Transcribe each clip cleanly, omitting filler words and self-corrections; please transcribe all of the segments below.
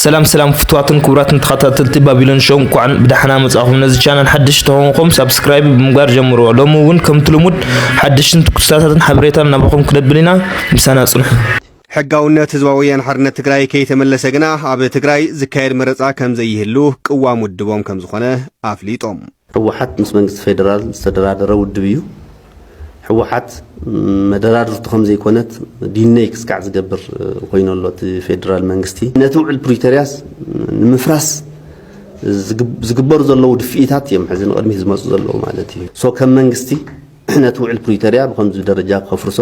سلام فتواتن كبرات تخطاتلتي بابلون شو كوعن بدحنا مصاخم نزي channel حدش تهونكم سبسكرايب بمغار جمرو لومو ون كم تلمود حدشن تكستاتن حبريتان نبقوم كنبلينا مسانا صنح حقاونات هزواويان حرنت تግራይ ከይተመለሰ ግና ኣብ ትግራይ ዝካየድ መረጻ ከም ዘይህሉ ቅዋም ውድቦም ከም ዝኾነ ኣፍሊጦም ህወሓት ምስ መንግስቲ ፌደራል ዝተደራደረ ውድብ እዩ ህወሓት መደራደርቱ ከም ዘይኮነት ዲኔክስ ካዕ ዝገብር ኮይነሎ ፌደራል መንግስቲ ነቲ ውዕል ፕሪቶሪያስ ንምፍራስ ዝግበሩ ዘለዉ ድፍኢታት እዮም ሕዝን ቅድሚ ዝመፁ ዘለዉ ማለት እዩ ሶ ከም መንግስቲ ነቲ ውዕል ፕሪቶሪያ ብከምዚ ደረጃ ከፍርሶ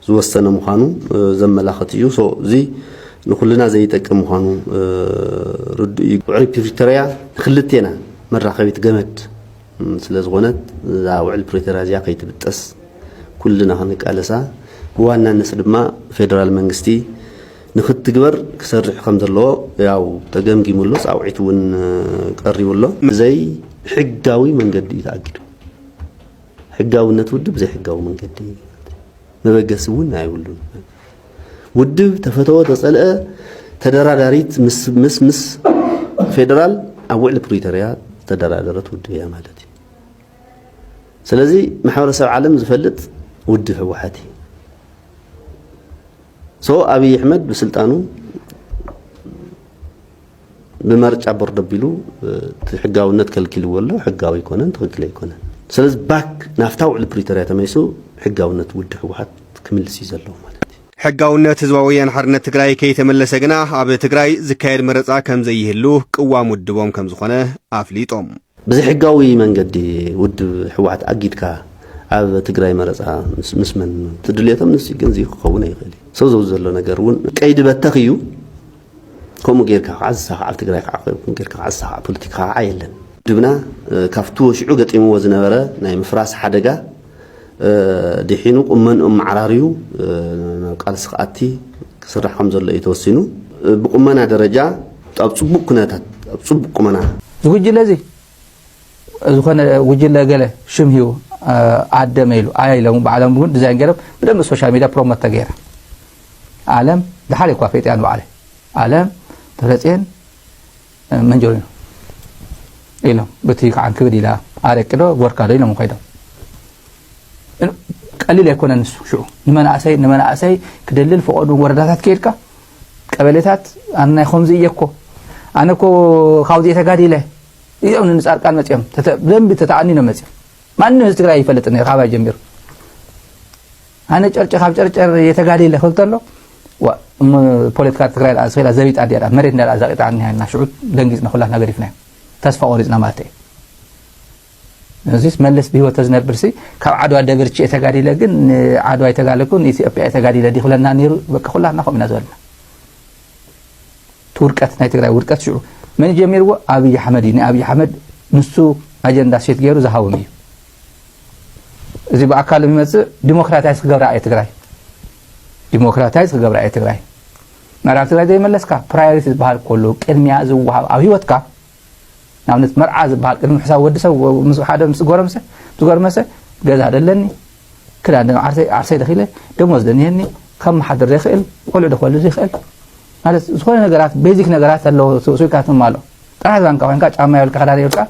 ዝወሰነ ምዃኑ ዘመላኽት እዩ ሶ እዚ ንኩልና ዘይጠቅም ምዃኑ ርዱእ እዩ ውዕል ፕሪቶሪያ ክልቴና መራኸቢት ገመድ ስለዝኾነት እዛ ውዕል ፕሪቶሪያ እዚኣ ከይትብጠስ ኩልና ክንቃለሳ ብዋናነት ድማ ፌደራል መንግስቲ ንክትግበር ክሰርሕ ከም ዘለዎ ያው ተገምጊሙሎ ፃውዒት እውን ቀሪቡሎ ዘይ ሕጋዊ መንገዲ ተኣጊዱ ሕጋውነት ውድብ ዘይ ሕጋዊ መንገዲ መበገስ እውን አይውሉን ውድብ ተፈተወ ተጸልአ ተደራዳሪት ምስ ፌደራል አውዕል ፕሪቶሪያ ተደራዳረት ውድብ ያ ማለት ስለዚህ ማሕበረሰብ ዓለም ዝፈልጥ ውድብ ህወሓት ሶ አብይ አሕመድ በስልጣኑ በመርጫ ቦርድ ቢሉ ሕጋውነት ከልክልዎ ኣሎ ሕጋዊ ይኮነን ትክክል ይኮነን ስለዚህ ባክ ናፍታ ውዕል ፕሪቶሪያ ተመይሱ ሕጋውነት ውድብ ህወሓት ክምልስ ይዘለው ማለት ሕጋውነት ህዝባውያን ሓርነት ትግራይ ከይተመለሰ ግና ኣብ ትግራይ ዝካየድ መረጻ ከም ዘይህሉ ቅዋም ውድቦም ከም ዝኾነ ኣፍሊጦም በዚ ሕጋዊ መንገዲ ውድብ ህወሓት ኣጊድካ ኣብ ትግራይ መረጻ ምስመን ትድልየቶም ንስ ግን ዝይኸውን ኣይኽእል ሰው ዘሎ ነገር እውን ቀይድ በተኽዩ ከምኡ ጌርካ ዓዝሳ ኣብ ትግራይ ከምኡ ጌርካ ዓዝሳ ፖለቲካ የለን ድብና ካፍቱ ሽዑ ገጢምዎ ዝነበረ ናይ ምፍራስ ሓደጋ ድሒኑ ቁመንኦም ማዕራሪዩ ቃልስ ኸኣቲ ክስራሕ ከም ዘሎ የተወሲኑ ብቁመና ደረጃ ኣብ ጽቡቕ ኩነታት ኣብ ጽቡቕ ቁመና ዝጉጅለ እዚ ዝኾነ ጉጅለ ገለ ሽምሂው ኣደመይሉ ኣይሎም ባዕሎም ግን ዲዛይን ገረብ ብደም ሶሻል ሚዲያ ፕሮሞት ተገይራ ዓለም ድሓለ እኳ ፈይጥያን ባዕለ ዓለም ተፈለፅን መንጀሪ ነው ኢሎም በቲ ከዓን ክብድ ኢላ ኣረቅዶ ወርካዶ ኢሎም ኮይዶም ቀሊል አይኮነን ንሱ ሽዑ ንመናእሰይ ክደልል ፈቀዱ ወረዳታት ከይድካ ቀበሌታት ኣና ይኹምዚ እየኮ ኣነኮ ካውዚ ተጋዲለ እዮም ንጻርቃን መጽኦም በደንብ ተተኣኒኖ መጽኦም ማንም ህዝብ ትግራይ ይፈልጥ ነው ካባ ጀምር ኣነ ጨርጨ ካብ ጨርጨር የተጋዲለ ኸልተሎ ፖለቲካ ትግራይ ኣስፈላ ዘቢጥ ኣዲያ መሬት ነላ ዘቂጣኒ ሃይና ሽዑ ደንጊጽና ኩላ ነገር ይፍና ተስፋ ቆሪጽና ማለት እዩ እዚስ መለስ በህይወት ተዝነብርሲ ካብ ዓድዋ ደብርቺ የተጋዲለ ግን ዓድዋ የተጋለኩን ኢትዮጵያ የተጋዲለ ዲኽለና ነይሩ በቃ ኩላና ቆምና ዘለና ቱርቀት ናይ ትግራይ ውርቀት ሽዑ من جميل أبي أحمد أبي أحمد نسو أجندة شيء غيره زهاومي إذا بأكل ممز ديمقراطية غير رأي تغير ديمقراطية غير رأي تغير مرات تغير دايما لسكا priorities بحال كله كلمة زوجها أو هيوتك نعم نتمر عز بحال كلمة حساب ودسه ومسح هذا مسجور مسه جزء هذا لني كلا عندنا عرسي دخيله دموز دنيني كم حد الرخيل كله دخول الرخيل هذا سؤال نجارات بيزك نجارات اللي سوي كاتم ماله ترى هذا كمان كات عمي ولا كهذا يركا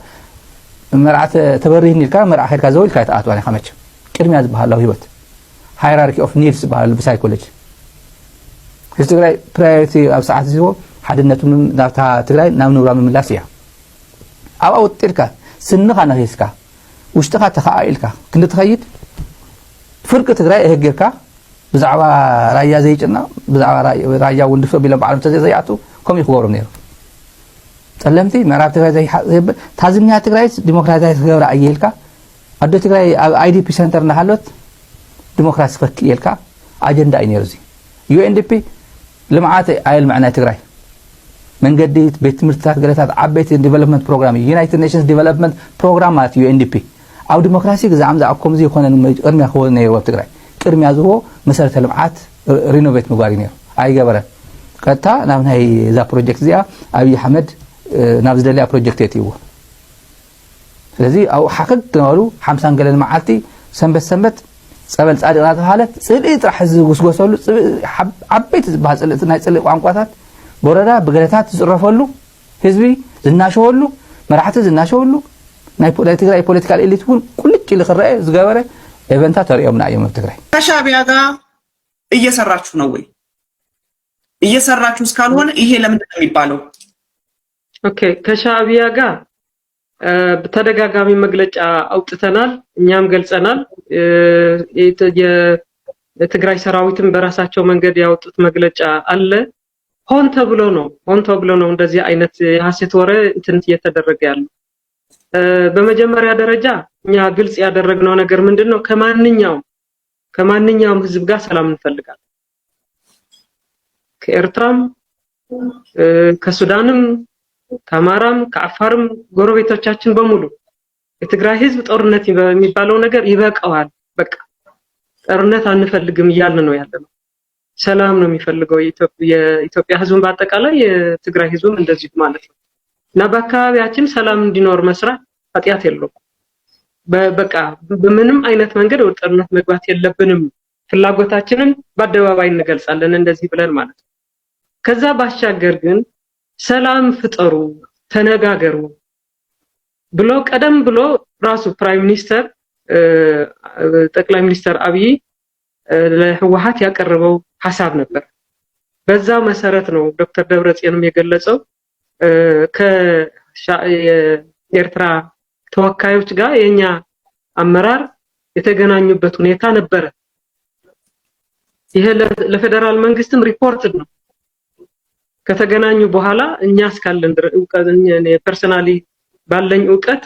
مرعت تبرهني الكا مرع آخر كزول كات أتواني خمسة كلمة بحاله هيوت hierarchy of needs بحال بسايكولوجي تقرأ priority أو ساعات زيو حد النتون دارتها تقرأ نام نورا من لاسيا أو تلك سنة أنا هيسكا واشتغلت خائلك كنت تخيل فرق تقرأ هجركا بزعوا رايا زيجنا بزعوا رايا وندفع بلا بعلم تزيعته كم يخبرون نيرو سلمتي مرات زي تازمني هتقرأي ديمقراطية غير أيلكا أدو تقرأي IDP سنتر نحلت ديمقراطية فك يلكا أجندة إنيرزي UNDP لمعات أيل معنا تقرأي من قديت بيت مرتات قلتات عبيت development program United Nations development programات UNDP أو ديمقراطية زعم زعكم زي خلنا نرمي أخونا نيرو تقرأي كرمي هذا مسألة المعات رينوفيت مقارنير أي جبرة كتا نعم هاي ذا بروجكت زيا أبي حمد نافذ لي بروجكت يتيوه لذي أو حقق تناولو 50 قلنا معاتي سنبت سبل صادقات حالت سليت راح وسوسولو عبيت بهذا سليت ناي سلي وانقاطات ቦረዳ በገለታት ዝረፈሉ ህዝቢ ዝናሸወሉ መራሕቲ ዝናሸወሉ ናይ ትግራይ ፖለቲካል ኤሊት ውን ቁልጭ ለኸረአ ዝገበረ ኤቨንታት ተሪዮምና እዮም ትግራይ ከሻዕቢያ ጋር እየሰራችሁ ነው ወይ? እየሰራችሁ እስካልሆነ ይሄ ለምንድን ነው የሚባለው? ኦኬ ከሻዕቢያ ጋር በተደጋጋሚ መግለጫ አውጥተናል፣ እኛም ገልጸናል። የትግራይ ሰራዊትም በራሳቸው መንገድ ያወጡት መግለጫ አለ። ሆን ተብሎ ነው እንደዚህ አይነት የሐሰት ወሬ እንትን እየተደረገ ያለው። በመጀመሪያ ደረጃ እኛ ግልጽ ያደረግነው ነገር ምንድነው? ከማንኛውም ህዝብ ጋር ሰላም እንፈልጋለን። ከኤርትራም ከሱዳንም ከአማራም ከአፋርም ጎረቤቶቻችን በሙሉ የትግራይ ህዝብ ጦርነት የሚባለው ነገር ይበቃዋል፣ በቃ ጦርነት አንፈልግም እያልን ነው ያለነው። ሰላም ነው የሚፈልገው የኢትዮጵያ ህዝብ በአጠቃላይ የትግራይ ህዝብም እንደዚህ ማለት ነው። እና በአካባቢያችን ሰላም እንዲኖር መስራት ኃጢአት የለውም። በቃ በምንም አይነት መንገድ ወደ ጦርነት መግባት የለብንም። ፍላጎታችንን በአደባባይ እንገልጻለን እንደዚህ ብለን ማለት ነው። ከዛ ባሻገር ግን ሰላም ፍጠሩ፣ ተነጋገሩ ብሎ ቀደም ብሎ ራሱ ፕራይም ሚኒስተር ጠቅላይ ሚኒስተር አብይ ለህወሓት ያቀረበው ሐሳብ ነበር። በዛው መሰረት ነው ዶክተር ደብረጽዮንም የገለጸው ከኤርትራ ተወካዮች ጋር የኛ አመራር የተገናኙበት ሁኔታ ነበር። ይሄ ለፌደራል መንግስትም ሪፖርት ነው። ከተገናኙ በኋላ እኛ እስካለን ፐርሰናሊ ባለኝ ዕውቀት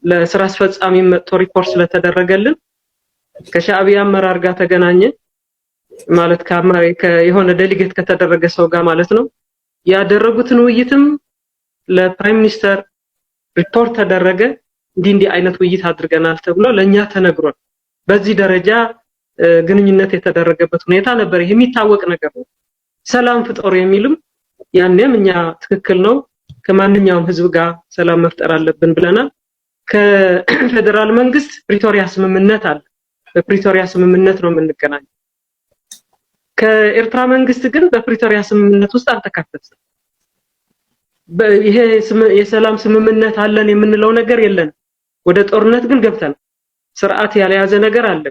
ለስራ አስፈጻሚ መጥቶ ሪፖርት ስለተደረገልን ከሻዕቢያ አመራር ጋር ተገናኘ ማለት የሆነ ዴሊጌት ከተደረገ ሰው ጋር ማለት ነው። ያደረጉትን ውይይትም ለፕራይም ሚኒስተር ሪፖርት ተደረገ። እንዲህ አይነት ውይይት አድርገናል ተብሎ ለኛ ተነግሯል። በዚህ ደረጃ ግንኙነት የተደረገበት ሁኔታ ነበር። ይሄ የሚታወቅ ነገር ነው። ሰላም ፍጠሩ የሚልም ያንንም እኛ ትክክል ነው ከማንኛውም ህዝብ ጋር ሰላም መፍጠር አለብን ብለናል። ከፌደራል መንግስት ፕሪቶሪያ ስምምነት አለ። በፕሪቶሪያ ስምምነት ነው የምንገናኘው። ከኤርትራ መንግስት ግን በፕሪቶሪያ ስምምነት ውስጥ አልተካተተም። ይሄ የሰላም ስምምነት አለን የምንለው ነገር የለን። ወደ ጦርነት ግን ገብተን ስርዓት ያለያዘ ነገር አለ።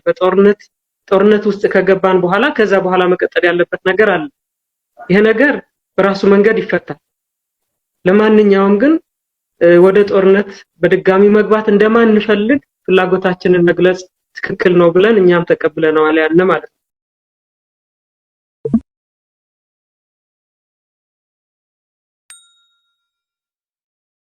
ጦርነት ውስጥ ከገባን በኋላ ከዛ በኋላ መቀጠል ያለበት ነገር አለ። ይሄ ነገር በራሱ መንገድ ይፈታል። ለማንኛውም ግን ወደ ጦርነት በድጋሚ መግባት እንደማንፈልግ ፍላጎታችንን መግለጽ ትክክል ነው ብለን እኛም ተቀብለናል ያለ ማለት ነው።